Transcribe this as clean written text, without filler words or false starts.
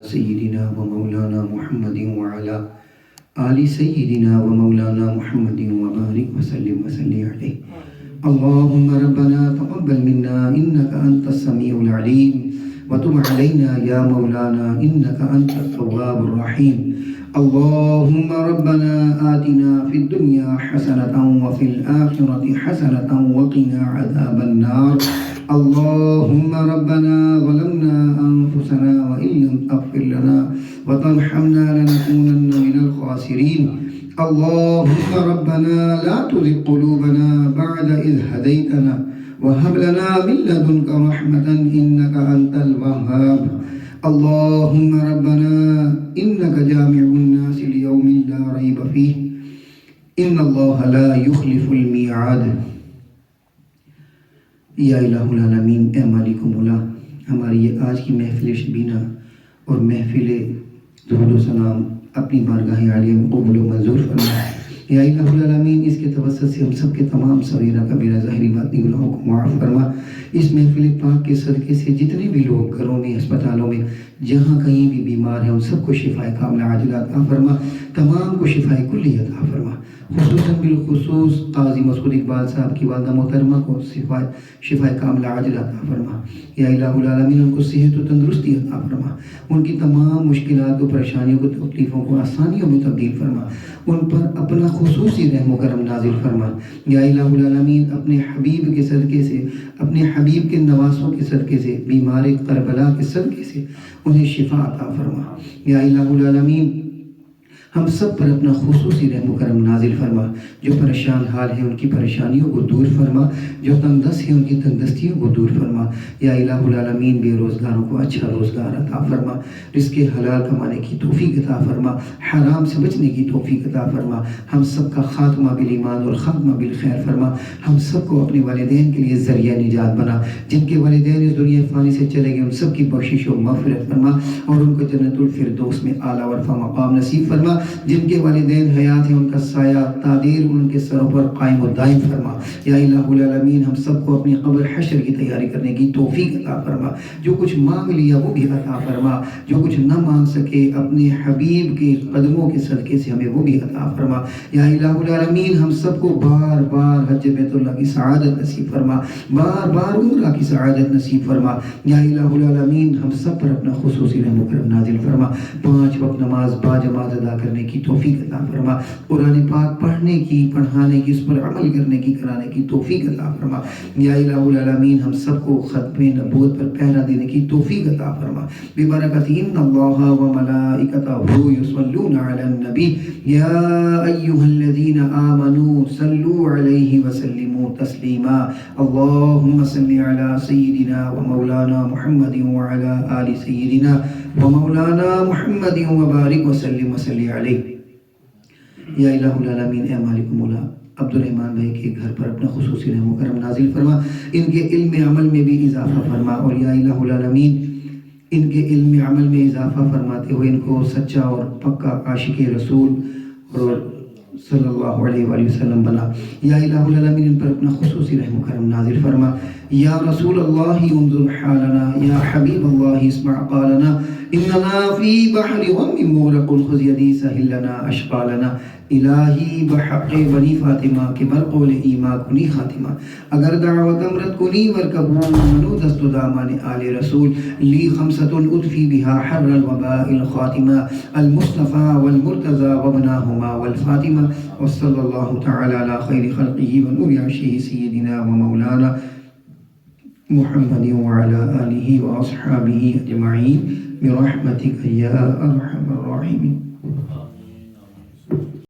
سيدنا ومولانا محمد وعلى آل سيدنا ومولانا محمد وبارك وسلم عليه. اللهم ربنا تقبل منا إنك أنت السميع العليم وتب علينا يا مولانا إنك أنت التواب الرحيم. اللهم ربنا آتنا في الدنيا حسنة وفي الآخرة حسنة وقنا عذاب النار. اللهم ربنا ظلمنا أنفسنا وإن لم تغفر لنا وترحمنا لنكونن من الخاسرين. اللهم ربنا لا تزغ قلوبنا بعد إذ هديتنا وهب لنا من لدنك رحمة إنك أنت الوهاب. اللهم ربنا إنك جامع الناس ليوم لا ريب فيه إن الله لا يخلف الميعاد. یا الہ العالمین، اے مالک مولا، ہماری یہ آج کی محفل شبینہ اور محفل درود و سلام اپنی بارگاہ عالیہ میں قبول و منظور فرما. یا الہ العالمین، اس کے توسط سے ہم سب کے تمام صغیرہ کبیرہ ظاہری باطنی گناہوں کو معاف فرما. اس محفل پاک کے صدقے سے جتنے بھی لوگ گھروں میں، ہسپتالوں میں، جہاں کہیں بھی بیمار ہیں، ان سب کو شفاء کاملہ عاجلہ عطا فرما. تمام کو شفاء کلی عطا فرما. خصوصاً بالخصوص قاضی مسعود اقبال صاحب کی والدہ محترمہ کو شفاء کاملہ عاجلہ عطا فرما. یا الہ العالمین، ان کو صحت و تندرستی عطا فرما. ان کی تمام مشکلات و پریشانیوں کو، تکلیفوں کو آسانیوں میں تبدیل فرما. ان پر اپنا خصوصی رحم و کرم نازل فرما. یا الہ العالمین، اپنے حبیب کے صدقے سے، اپنے حبیب کے نواسوں کے صدقے سے، بیمار کربلا کے صدقے سے انہیں شفا عطا فرما. یا الہ العالمین، ہم سب پر اپنا خصوصی رحم و کرم نازل فرما. جو پریشان حال ہیں ان کی پریشانیوں کو دور فرما. جو تنگ دست ہیں ان کی تنگ دستیوں کو دور فرما. یا الہ العالمین، بے روزگاروں کو اچھا روزگار عطا فرما. رزق حلال کمانے کی توفیق عطا فرما. حرام سے بچنے کی توفیق عطا فرما. ہم سب کا خاتمہ بالایمان اور خاتمہ بالخیر فرما. ہم سب کو اپنے والدین کے لیے ذریعہ نجات بنا. جن کے والدین اس دنیا فانی سے چلے گئے ان سب کی بخشش و مغفرت فرما اور ان کو جنت الفردوس میں اعلیٰ و رفیع مقام نصیب فرما. جن کے والدین حیات ہیں ان کا سایہ تادیر ان کے سروں پر قائم و دائم فرما. یا الہ العالمین، ہم سب کو اپنی قبر حشر کی تیاری کرنے کی توفیق عطا فرما. جو کچھ مانگ لیا وہ بھی عطا فرما. جو کچھ نہ مانگ سکے اپنے حبیب کے قدموں کے صدقے سے ہمیں وہ بھی عطا فرما. یا الہ العالمین، ہم سب کو بار بار حج بیت اللہ کی سعادت نصیب فرما. بار بار عمرہ کی سعادت نصیب فرما. یا الہ العالمین، ہم سب پر اپنا خصوصی رحم و کرم نازل فرما. 5 وقت نماز با جماعت ادا کرنے کی توفیق عطا فرما. قرآن پاک پڑھنے کی، پڑھانے کی، اس پر عمل کرنے کی، کرانے کی توفیق عطا فرما. یا الہ العالمین، ہم سب کو ختم نبوت پر پہرا دینے کی توفیق عطا فرما. ببرکت ان اللہ وملائکتہ یصلون علی النبی یا ایھا الذین آمنوا صلوا علیہ وسلموا تسلیما. اللہم صل علی سیدنا ومولانا محمد وعلی آل سیدنا ومولانا محمد وبارک وسلم علیہ. یا الہ العالمین، اے مالک مولا، عبد الرحمن بھائی کے گھر پر اپنا خصوصی رحم و کرم نازل فرما. ان کے علم عمل میں بھی اضافہ فرما. اور یا الہ العالمین، ان کے علم عمل میں اضافہ فرماتے ہوئے ان کو سچا اور پکا عاشق رسول اور صلی اللہ علیہ وآلہ وسلم بنا. یا الہ العالمین، ان پر اپنا خصوصی رحم و کرم نازل فرما. یا رسول اللہ انظر حالنا، یا حبیب اللہ اسمع قالنا، اننا فی بحر غم مغرق خذ یدی سہل لنا اشقالنا. الہی بحق بنی فاطمہ کے برقول ایما کنی خاتمہ. اگر دعوت امرت کنی ورکبون منو دست دامان آل رسول لی خمسۃ ادفی بها حر الوباء الخاتمہ المصطفى والمرتضى وابناہما والفاطمہ. وصلی اللہ تعالی علی خیر خلقہ ونور عرشہ سیدنا ومولانا محمد وعلى آلہ واصحابہ اجمعین برحمتک یا ارحم الراحمین.